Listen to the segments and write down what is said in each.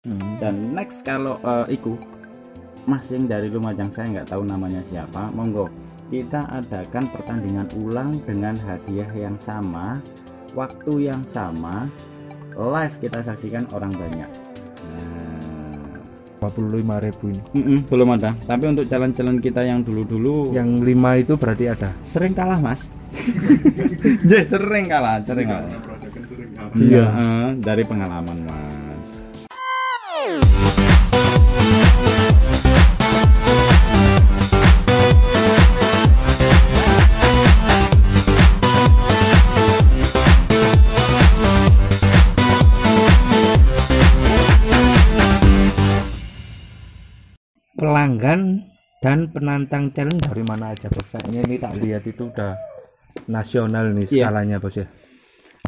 Dan next kalau iku Mas yang dari Lumajang, saya nggak tahu namanya siapa, monggo kita adakan pertandingan ulang dengan hadiah yang sama, waktu yang sama, live kita saksikan orang banyak. 45.000 ini. Belum ada. Tapi untuk challenge kita yang dulu-dulu, yang 5 itu berarti ada. Sering kalah Mas. Ya sering kalah. Iya. Dari pengalaman Mas. Pelanggan dan penantang challenge dari mana aja bos? Kayaknya ini tak lihat itu udah nasional nih skalanya bos ya.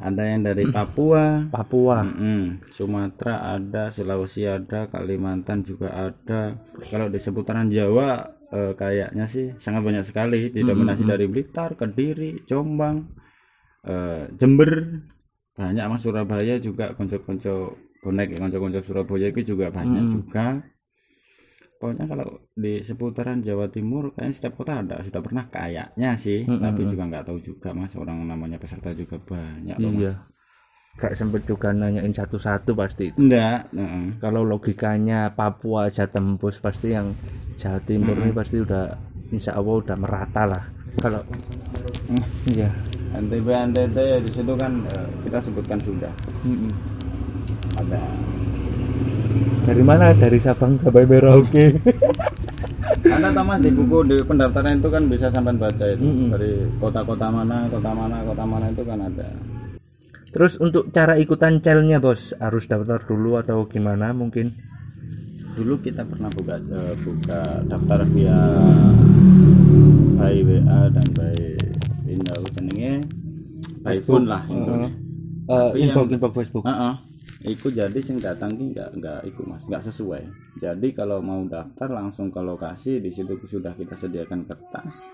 Ada yang dari Papua, Sumatera ada, Sulawesi ada, Kalimantan juga ada. Kalau di seputaran Jawa kayaknya sih sangat banyak sekali, didominasi dari Blitar, Kediri, Jombang, Jember, banyak Mas. Surabaya juga, konco-konco bonek, konco-konco Surabaya itu juga banyak juga. Pokoknya kalau di seputaran Jawa Timur kayaknya setiap kota ada, sudah pernah kayaknya sih, tapi juga nggak tahu juga Mas, orang namanya peserta juga banyak loh Mas. Gak sempet juga nanyain satu-satu pasti itu. Enggak. Kalau logikanya Papua aja tembus, pasti yang Jawa Timur ini pasti udah insya Allah udah merata lah. Kalau iya NTT di situ kan kita sebutkan sudah. Ada. Dari mana? Dari Sabang sampai Merauke. Ada Thomas di buku di pendaftaran itu kan bisa sampai baca itu dari kota-kota mana itu kan ada. Terus untuk cara ikutan challenge-nya bos, harus daftar dulu atau gimana mungkin? Dulu kita pernah buka daftar via by WA dan by Indah jenenge by phone lah infonya. Inbox Facebook. Iku jadi sing datang ki enggak iku Mas, enggak sesuai. Jadi kalau mau daftar langsung ke lokasi, di situ sudah kita sediakan kertas,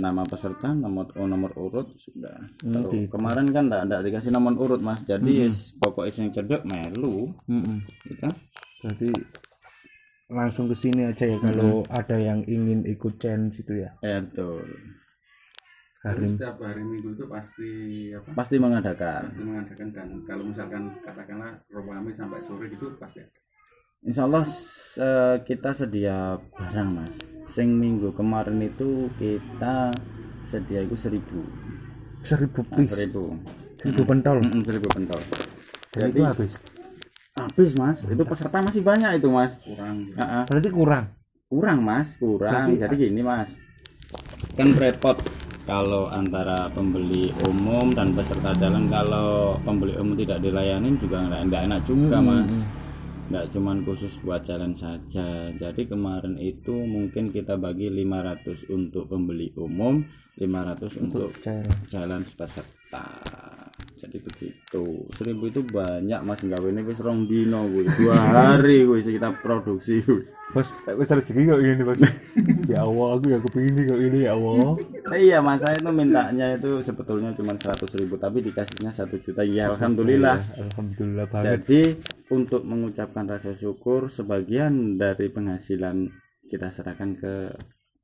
nama peserta, nomor urut sudah. Kemarin kan enggak dikasih nomor urut Mas. Jadi pokoknya sing cedek melu. Gitu. Berarti langsung ke sini aja ya kalau ada yang ingin ikut challenge itu ya. Betul. Setiap hari Minggu itu pasti mengadakan dan kalau misalkan katakanlah rame sampai sore gitu pasti ada. Insya Allah kita sedia barang Mas. Sing minggu kemarin itu kita sedia itu 1.000 piece. 1.000 pentol. 1.000 pentol. Jadi itu habis Mas. Itu peserta masih banyak itu Mas. Berarti kurang Mas. Berarti, jadi gini Mas, kan repot kalau antara pembeli umum dan peserta jalan. Kalau pembeli umum tidak dilayani juga nggak enak juga Mas. Nggak cuman khusus buat jalan saja. Jadi kemarin itu mungkin kita bagi 500 untuk pembeli umum, 500 untuk jalan peserta. Jadi begitu. 1.000 itu banyak Mas, nggak ini wis 2 dino gue 2 hari gue kita produksi Bos, wis rezeki kok ini Bos. Ya Allah, aku ya kepingin kok ini ya Allah. Iya Mas, saya itu mintanya itu sebetulnya cuma 100.000 tapi dikasihnya 1 juta. Ya alhamdulillah. Alhamdulillah banget. Jadi untuk mengucapkan rasa syukur, sebagian dari penghasilan kita serahkan ke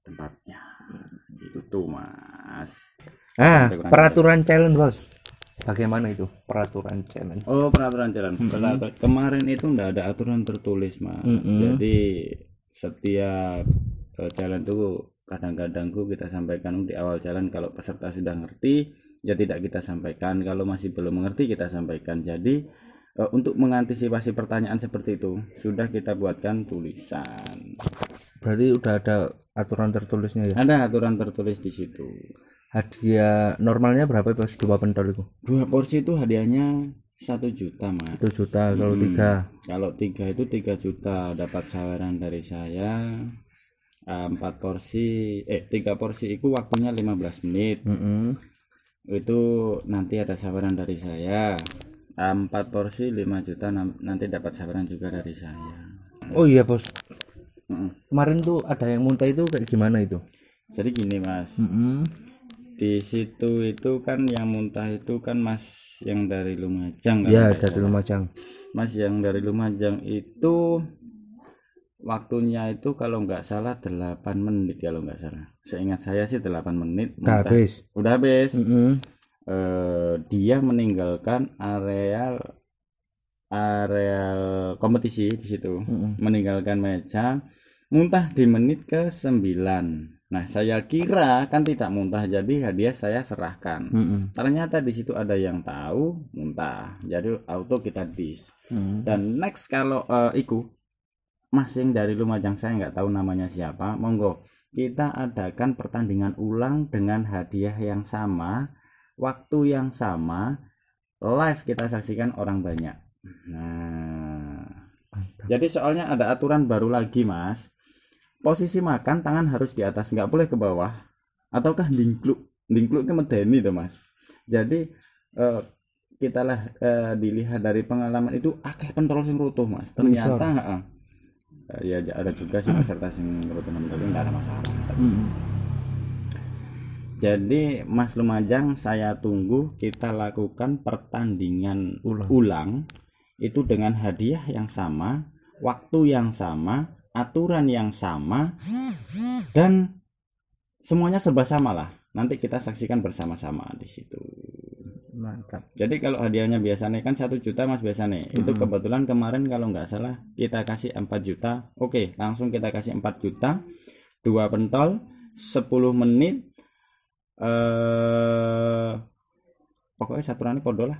tempatnya. Itu tuh Mas. Peraturan challenge Bos. Bagaimana itu peraturan challenge? Peraturan challenge. Kemarin itu enggak ada aturan tertulis Mas. Jadi setiap challenge itu kadang-kadang kita sampaikan di awal jalan. Kalau peserta sudah ngerti ya tidak kita sampaikan, kalau masih belum mengerti kita sampaikan. Jadi untuk mengantisipasi pertanyaan seperti itu sudah kita buatkan tulisan. Berarti udah ada aturan tertulisnya ya? Ada aturan tertulis di situ. Hadiah normalnya berapa Bos? 2 pentol itu? 2 porsi itu hadiahnya 1 juta Mas. 1 juta. Kalau 3? Kalau 3 itu 3 juta. Dapat saweran dari saya. 3 porsi itu waktunya 15 menit. Itu nanti ada saweran dari saya. 4 porsi 5 juta nanti dapat saweran juga dari saya. Oh iya Bos. Kemarin tuh ada yang muntah itu kayak gimana itu? Jadi gini Mas. di situ itu kan yang muntah itu kan Mas yang dari Lumajang kan, Ya, nggak dari salah. Lumajang. Mas yang dari Lumajang itu waktunya itu kalau nggak salah 8 menit kalau nggak salah. Seingat saya sih 8 menit Udah muntah. habis. Udah habis. Mm-mm. Dia meninggalkan areal kompetisi di situ. Meninggalkan meja, muntah di menit ke-9. Nah, saya kira kan tidak muntah, jadi hadiah saya serahkan. Ternyata di situ ada yang tahu muntah, jadi auto kita dis. Dan next kalau iku masing dari Lumajang, saya nggak tahu namanya siapa, monggo kita adakan pertandingan ulang dengan hadiah yang sama, waktu yang sama, live kita saksikan orang banyak. Nah, jadi soalnya ada aturan baru lagi Mas. Posisi makan tangan harus di atas, nggak boleh ke bawah, ataukah dingkluk itu medeni tuh Mas. Jadi kita lah dilihat dari pengalaman itu akeh pentol sing rutuh Mas. Ternyata ya ada juga sih peserta sing rutuh tapi nggak ada masalah. Jadi Mas Lumajang, saya tunggu kita lakukan pertandingan ulang itu dengan hadiah yang sama, waktu yang sama, aturan yang sama, dan semuanya serba sama lah. Nanti kita saksikan bersama-sama di situ. Mantap. Jadi kalau hadiahnya biasanya kan 1 juta Mas biasanya. Itu kebetulan kemarin kalau nggak salah kita kasih 4 juta. Oke, langsung kita kasih 4 juta. 2 pentol, 10 menit. Pokoknya saturannya podo lah.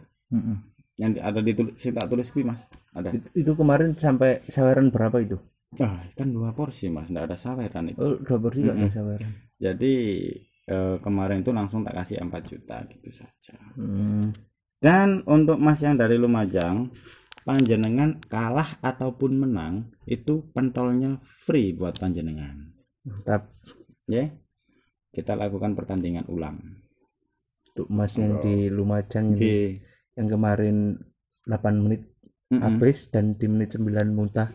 Yang ada ditulis, saya tulis Mas. Ada. Itu kemarin sampai saweran berapa itu? Kan 2 porsi Mas, enggak ada saweran itu. Oh, 2 porsi enggak ada saweran. Jadi kemarin itu langsung tak kasih 4 juta gitu saja. Dan untuk Mas yang dari Lumajang, panjenengan kalah ataupun menang itu pentolnya free buat panjenengan. Mantap. Ya. Kita lakukan pertandingan ulang. Untuk Mas yang di Lumajang ini, yang kemarin 8 menit habis dan di menit 9 muntah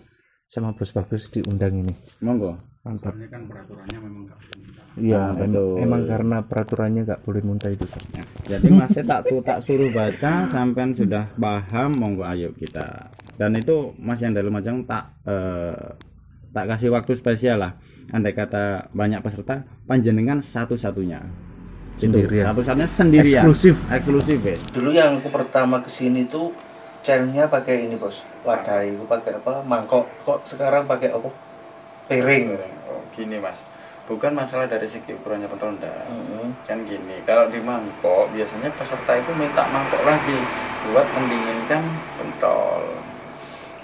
sama Bos Bagus diundang ini. Monggo. Mantap. Ini kan peraturannya memang nggak boleh muntah. Iya, betul. emang karena peraturannya nggak boleh muntah itu. Ya, jadi Mas tak suruh baca sampai sudah paham, monggo ayo kita. Dan itu Mas yang dari Lumajang tak kasih waktu spesial lah. Andai kata banyak peserta, panjenengan satu-satunya. Sendirian. Satu-satunya sendirian. Eksklusif ya. Dulu yang aku pertama kesini tuh channelnya pakai ini Bos, wadah itu pakai apa, mangkok. Kok sekarang pakai apa, piring? Oh, gini Mas, bukan masalah dari segi ukurannya pentol enggak. Kan gini, kalau di mangkok biasanya peserta itu minta mangkok lagi buat mendinginkan pentol.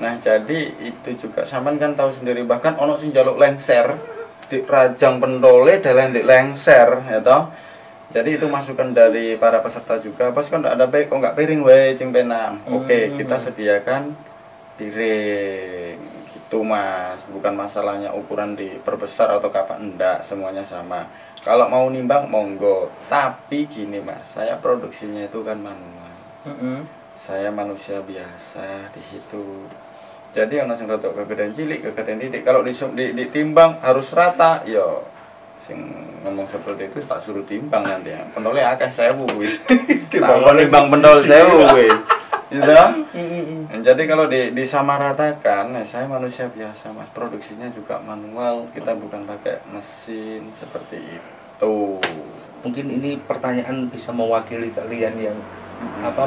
Nah jadi itu juga sampean kan tahu sendiri, bahkan ono sing njaluk lengser di rajang pentole dalan di lengser ya toh. Jadi itu masukan dari para peserta juga. Bos kan ada baik kok nggak piring we cing penang. Oke, kita sediakan piring gitu Mas. Bukan masalahnya ukuran diperbesar atau apa, enggak, semuanya sama. Kalau mau nimbang monggo. Tapi gini Mas, saya produksinya itu kan manual. Saya manusia biasa di situ. Jadi yang langsung rotok kegedean cilik, kegedean didik. Kalau ditimbang harus rata, yo sing ngomong seperti itu tak suruh timbang nanti ya. Pentolnya akeh 1000 kuwi. Timbang pentol 1000 kuwi. Gitu. Jadi kalau disamaratakan, saya manusia biasa Mas, produksinya juga manual, kita bukan pakai mesin seperti itu. Mungkin ini pertanyaan bisa mewakili kalian yang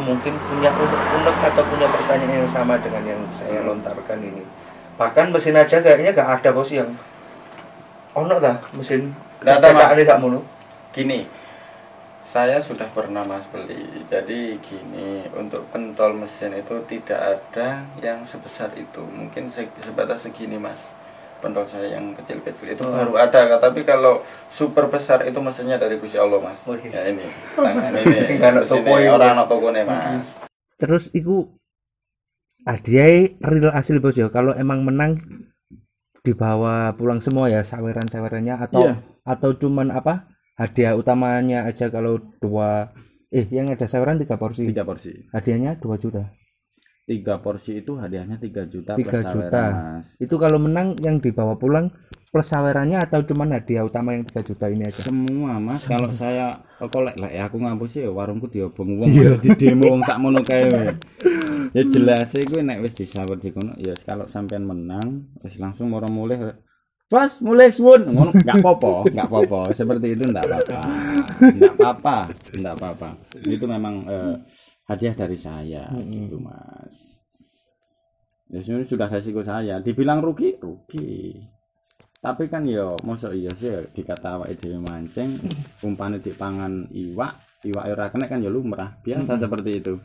mungkin punya unek atau punya pertanyaan yang sama dengan yang saya lontarkan ini. Bahkan mesin aja kayaknya gak ada Bos yang ono dah mesin. Nggak ada Mas. Mulu. Gini, saya sudah pernah Mas beli. Jadi gini, untuk pentol mesin itu tidak ada yang sebesar itu. Mungkin sebatas segini Mas. Pentol saya yang kecil-kecil itu baru ada. Tapi kalau super besar itu mesinnya dari Gusti Allah Mas. Ya ini, tangan ini. Orang toko nih Mas. Terus iku hadiah real asli Bos ya. Kalau emang menang dibawa pulang semua ya saweran-sawerannya atau cuman hadiah utamanya aja. Kalau yang ada saweran 3 porsi. 3 porsi. Hadiahnya 2 juta. 3 porsi itu hadiahnya 3 juta 3 plus juta. saweran, Mas. Itu kalau menang yang dibawa pulang plus sawerannya atau cuman hadiah utama yang 3 juta ini aja? Semua Mas, kalau saya kolek lah ya aku ngapus ya warungku diobong wong di demo wong sakmono kae. Ya jelas iku nek wis disawer dikono ya kalau sampean menang wis langsung moro mulih. Bos, mulai suwun ngono enggak apa-apa. Seperti itu enggak apa-apa. Itu memang hadiah dari saya gitu, Mas. Ya sudah resiko saya. Dibilang rugi. Tapi kan ya mosok iya sih dikata awake dhewe mancing, umpane dipangan iwak ora kena kan ya lumrah. Biasa seperti itu.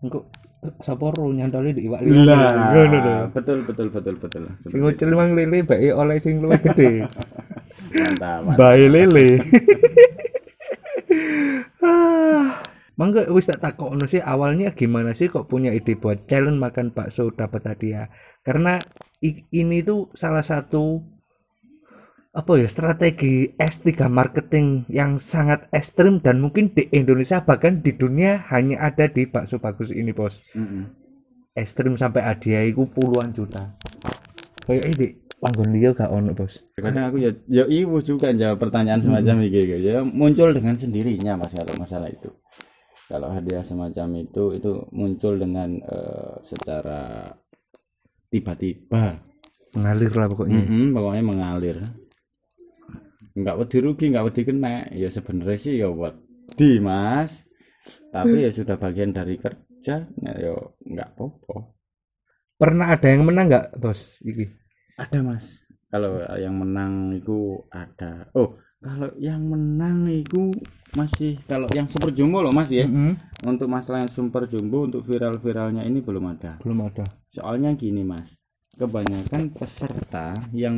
Engko sapa ro nyantoli di iwak Lah, ngono lho. betul. Sing ucul mang lele bae oleh sing luwih gede. Mantap. Bae lele. Mangga wis tak takokno sih awalnya gimana sih kok punya ide buat challenge makan bakso dapat hadiah? Karena ini tuh salah satu strategi S3 marketing yang sangat ekstrim dan mungkin di Indonesia bahkan di dunia hanya ada di bakso bagus ini, Bos. Ekstrim sampai hadiah itu puluhan juta. Kayak ini panggon liya gak ono, Bos. Kadang aku ya ibu juga jawab pertanyaan semacam iki ya muncul dengan sendirinya Mas kalau masalah itu. Kalau hadiah semacam itu muncul dengan secara tiba-tiba Mengalir lah pokoknya. Pokoknya mengalir. Enggak wedi rugi, enggak wedi kena. Ya sebenarnya sih ya wedi, Mas. Tapi ya sudah bagian dari kerja, ya enggak apa-apa. Pernah ada yang menang enggak, Bos? Iki. Ada, Mas. Kalau yang menang itu ada. Oh, kalau yang menang itu masih kalau yang super jumbo loh, Mas ya. Untuk masalah yang super jumbo untuk viral-viralnya ini belum ada. Soalnya gini, Mas. Kebanyakan peserta yang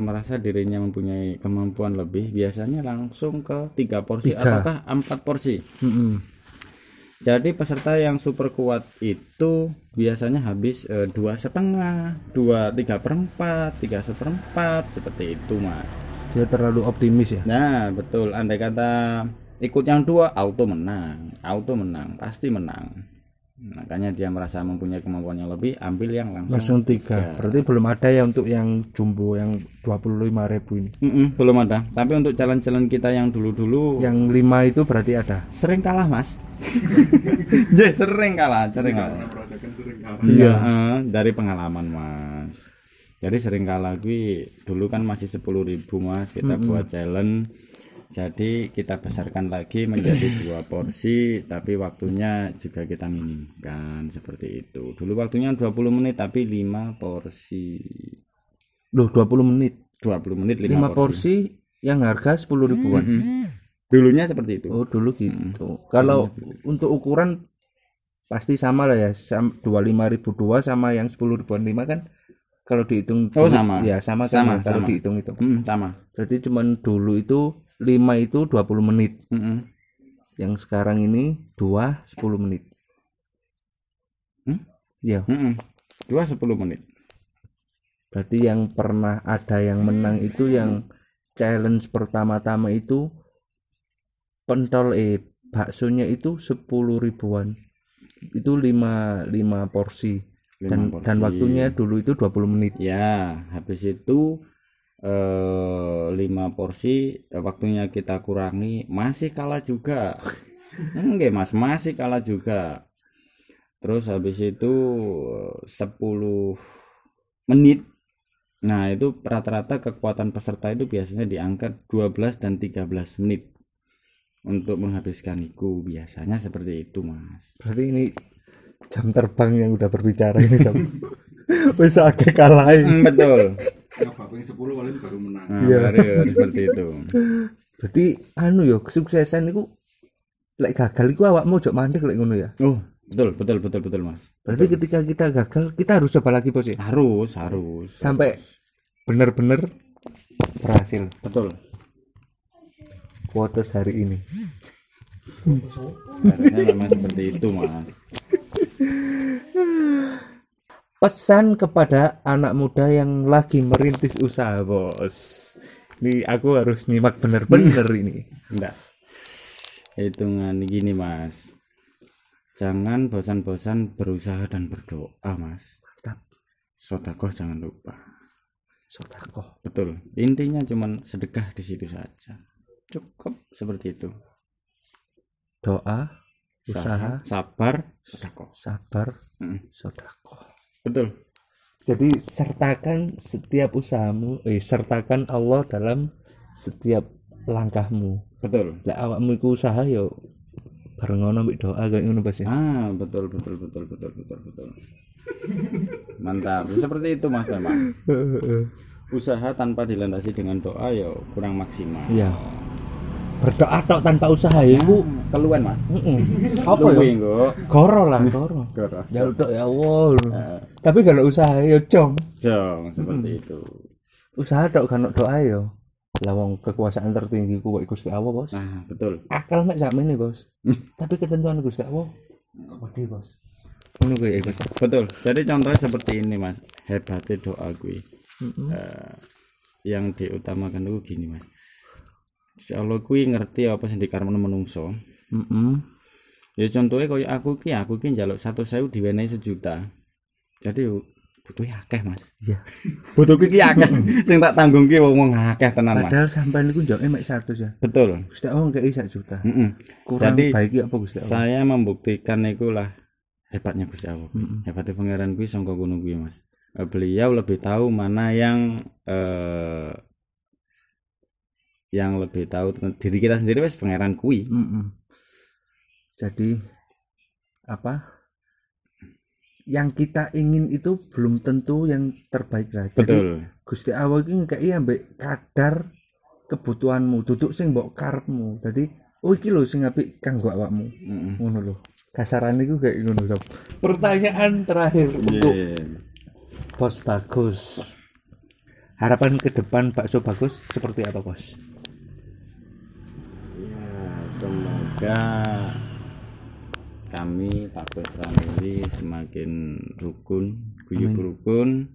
merasa dirinya mempunyai kemampuan lebih biasanya langsung ke 3 porsi ataukah 4 porsi. Jadi peserta yang super kuat itu biasanya habis 2,5, 3/4, 3/4 seperti itu, Mas. Dia terlalu optimis ya. Nah, betul. Andai kata ikut yang 2 auto menang, pasti menang. Makanya dia merasa mempunyai kemampuan yang lebih, ambil yang langsung 3. Berarti belum ada ya untuk yang jumbo yang 25.000 ini. Belum ada. Tapi untuk challenge kita yang dulu-dulu yang 5 itu berarti ada. Sering kalah, Mas. Ya, sering kalah. Iya, dari pengalaman, Mas. Jadi sering kalah dulu kan masih 10.000, Mas. Kita buat challenge. Jadi kita besarkan lagi menjadi 2 porsi, tapi waktunya juga kita minimkan seperti itu. Dulu waktunya 20 menit tapi 5 porsi. Loh, 20 menit. 20 menit 5 porsi yang harga 10.000-an. Dulunya seperti itu. Oh, dulu gitu. Kalau untuk ukuran pasti sama lah ya. 25.002 sama yang 10.005 kan kalau dihitung sama. Ya, sama kan kalau dihitung itu. Sama. Berarti cuman dulu itu 5 itu 20 menit. Yang sekarang ini 2 10 menit. Iya. 2 10 menit. Berarti yang pernah ada yang menang itu yang challenge pertama-tama itu pentol baksonya itu 10.000-an. Itu 5 porsi. Dan waktunya dulu itu 20 menit. Ya, habis itu 5 porsi waktunya kita kurangi masih kalah juga. Enggak, Mas, masih kalah juga. Terus habis itu 10 menit. Nah, itu rata-rata kekuatan peserta itu biasanya di angka 12 dan 13 menit untuk menghabiskan itu. Biasanya seperti itu, Mas. Berarti ini jam terbang yang udah berbicara ini sama. Wis agak kalahin. Betul. Ya, bapak 10 kali itu baru menang. Iya, seperti itu. Berarti ya kesuksesan itu lek gagal iku awakmu ojo mandek lek ngono ya. Oh, betul, Mas. Berarti ketika kita gagal, kita harus coba lagi, Bos ya. Harus. Sampai benar-benar berhasil. Betul. Quotes hari ini. Caranya memang seperti itu, Mas. Pesan kepada anak muda yang lagi merintis usaha, Bos. Ini aku harus nyimak bener-bener ini. Enggak. Hitungan gini, Mas. jangan bosan-bosan berusaha dan berdoa, Mas. Mantap. Sedekah jangan lupa. Sedekah. Betul. Intinya cuman sedekah di situ saja. Cukup seperti itu. Doa, usaha, sabar, sedekah. sabar, Mm. sedekah. Betul. Jadi sertakan setiap usahamu, sertakan Allah dalam setiap langkahmu. Betul. Lah awakmu iku usaha yo bareng ngono mbek doa kayak ngono Bos ya. Betul. Mantap. Seperti itu Mas memang. Usaha tanpa dilandasi dengan doa ya kurang maksimal. Iya. Berdoa tok tanpa usaha ya iku Keluhan Mas. apa ya? Engko. Goro lah, goro. Jaluk tok ya Allah. Tapi kalau usaha ya jong. Jong seperti itu. Usaha tok kan doa ya. Lah wong kekuasaan tertinggi ku Gusti Allah, Bos. Nah, betul. Akal mek sakmene, Bos. Tapi ketentuan Gusti Allah gede, Bos. Ngono kuwi Bos. Betul. Jadi contohnya seperti ini Mas. Hebatnya doa gue. Yang diutamakan itu gini Mas. Insyaallah kuwi ngerti apa sing dikarepno menungso. Ya contohnya koyo aku ki njaluk 100.000 diwenehi 1 juta. Jadi butuhnya akeh Mas. Iya. Butuhku ki akeh. Sing tak tanggung ki wong akeh tenan Mas. Padahal sampean niku njoke mek 100 ya. Betul. Gusti Allah ngekei 1 juta. Kurang Jadi baik apa Gusti Allah? saya membuktikan ikulah hebatnya Gusti Allah. Hebatnya pangeran kuwi sangka ngono kuwi Mas. Beliau lebih tahu mana yang lebih tahu diri kita sendiri wis pangeran kuwi. Jadi apa yang kita ingin itu belum tentu yang terbaik lah. Jadi Betul. Gusti Allah iki ngekei ambek kadar kebutuhanmu, duduk sing mbok karepmu. Jadi iki lho sing apik kanggo awakmu. Ngono lho. Kasarane iku kayak ngono, Sob. Pertanyaan terakhir untuk Bos Bagus. Harapan ke depan Bakso Bagus seperti apa, Bos? Ya, semoga kami Pak Bos Family semakin rukun, guyub rukun.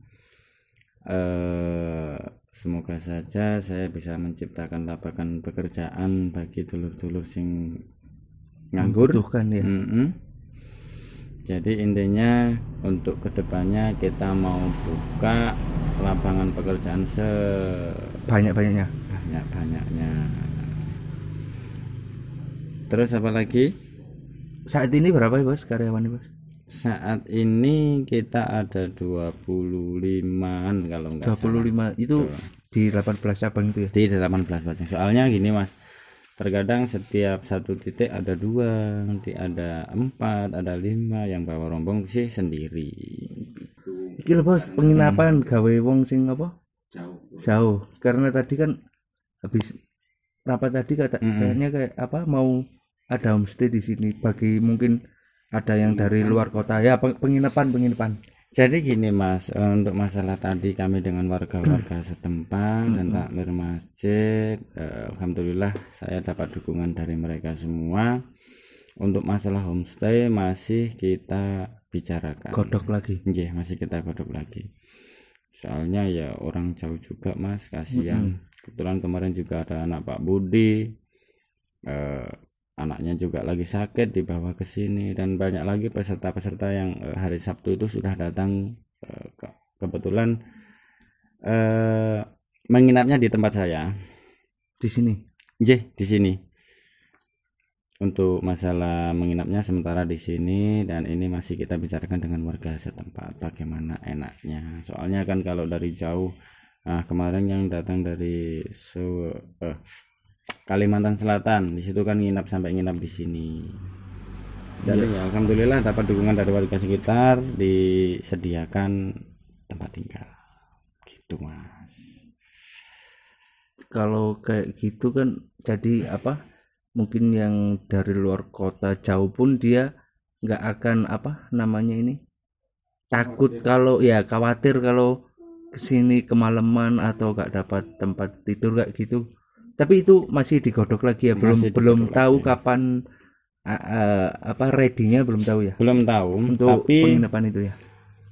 Semoga saja saya bisa menciptakan lapangan pekerjaan bagi dulur-dulur sing nganggur. Membutuhkan ya. Jadi intinya untuk kedepannya kita mau buka lapangan pekerjaan Banyak-banyaknya. banyak-banyaknya. Terus apa lagi? Saat ini berapa ya, Bos, karyawan, Bos? Saat ini kita ada 25-an kalau enggak 25 itu di 18 cabang itu ya. Di 18 cabang. Soalnya gini Mas, terkadang setiap satu titik ada 2, nanti ada 4, ada 5, yang bawa rombong sih sendiri. Iki lho, Bos, penginapan gawe wong sing apa? Jauh. Karena tadi kan habis rapat tadi kayaknya kayak apa mau ada homestay di sini bagi mungkin ada yang dari luar kota ya, penginapan. Jadi gini Mas, untuk masalah tadi kami dengan warga-warga setempat dan takmir masjid, alhamdulillah saya dapat dukungan dari mereka semua. Untuk masalah homestay masih kita bicarakan. Godok lagi. Iya, masih kita godok lagi. Soalnya ya orang jauh juga Mas, kasihan. Kebetulan kemarin juga ada anak Pak Budi, anaknya juga lagi sakit dibawa ke sini, dan banyak lagi peserta-peserta yang hari Sabtu itu sudah datang, kebetulan menginapnya di tempat saya Di sini. di sini. Untuk masalah menginapnya sementara di sini, dan ini masih kita bicarakan dengan warga setempat bagaimana enaknya. Soalnya kan kalau dari jauh, kemarin yang datang dari Kalimantan Selatan, di situ kan nginap sampai nginap di sini. Jadi ya, alhamdulillah dapat dukungan dari warga sekitar, disediakan tempat tinggal. Gitu Mas. Kalau kayak gitu kan jadi apa? Mungkin yang dari luar kota jauh pun dia nggak akan apa namanya ini takut kalau ya khawatir kalau kesini kemalaman atau nggak dapat tempat tidur kayak gitu. Tapi itu masih digodok lagi ya, belum tahu kapan apa ready-nya belum tahu ya. Belum tahu. Untuk tapi penginapan itu ya.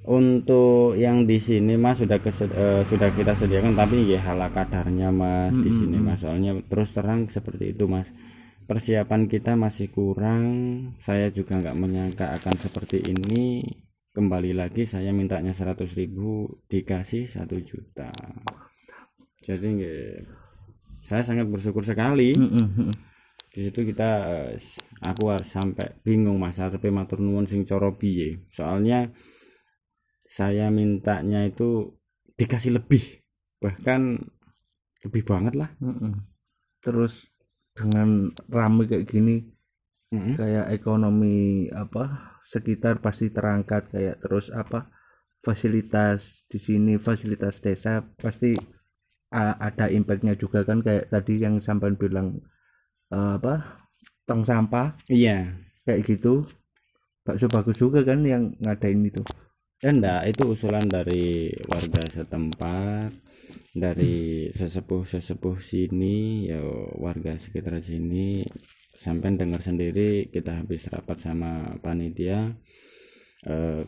Untuk yang di sini Mas sudah kita sediakan, tapi ya hala kadarnya Mas di sini Mas. Soalnya terus terang seperti itu Mas. persiapan kita masih kurang. Saya juga nggak menyangka akan seperti ini. Kembali lagi saya mintanya 100.000 dikasih 1 juta. Jadi saya sangat bersyukur sekali. Di situ aku harus sampai bingung Mas arepe matur nuwun sing cara piye. Soalnya saya mintanya itu dikasih lebih, bahkan lebih banget lah. Terus dengan rame kayak gini, kayak ekonomi sekitar pasti terangkat, kayak terus fasilitas di sini, fasilitas desa pasti ada impactnya juga kan, kayak tadi yang sampean bilang tong sampah, iya kayak gitu. Bakso bagus juga kan yang ngadain itu. Enggak, itu usulan dari warga setempat, dari sesepuh sini, ya warga sekitar sini. Sampai dengar sendiri, kita habis rapat sama panitia,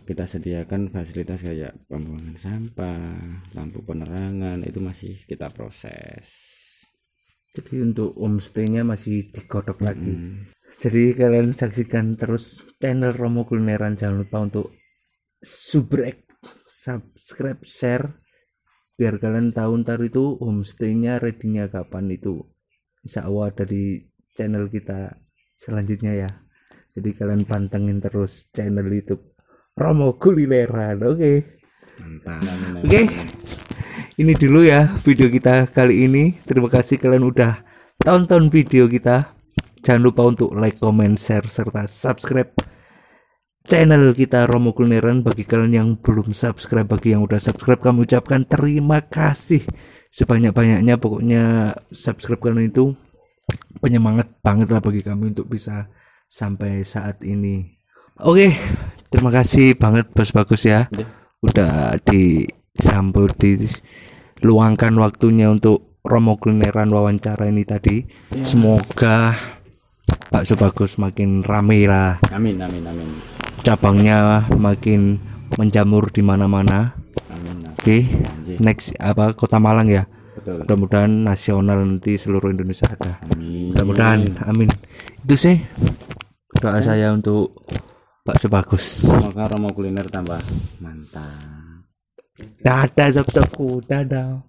kita sediakan fasilitas kayak pembuangan sampah, lampu penerangan, itu masih kita proses. Jadi untuk homestay-nya masih digodok lagi. Jadi kalian saksikan terus channel Romo Kulineran, jangan lupa untuk subscribe, share, biar kalian tahu ntar itu homestay-nya ready-nya kapan. Itu insya Allah ada di channel kita selanjutnya ya. Jadi kalian pantengin terus channel YouTube Romo Kulineran. Oke. Mantap. Oke. Ini dulu ya video kita kali ini. Terima kasih kalian udah tonton video kita. Jangan lupa untuk like, comment, share, serta subscribe channel kita Romo Kulineran. Bagi kalian yang belum subscribe, bagi yang udah subscribe, kami ucapkan terima kasih sebanyak-banyaknya. Pokoknya subscribe kalian itu penyemangat banget lah bagi kami untuk bisa sampai saat ini. Oke, terima kasih banget Bos Bagus ya, udah disambut, diluangkan waktunya untuk Romo Kulineran wawancara ini tadi. Semoga Bakso Bagus makin rame lah. Amin. Cabangnya makin menjamur di mana-mana. Amin. Oke, next Kota Malang ya. Betul. Mudah-mudahan nasional nanti seluruh Indonesia ada. Amin. Mudah-mudahan, amin. Itu sih doa saya untuk Bakso Bagus. Semoga Romo Kuliner tambah mantap. Dadah sob-sobku, dadah.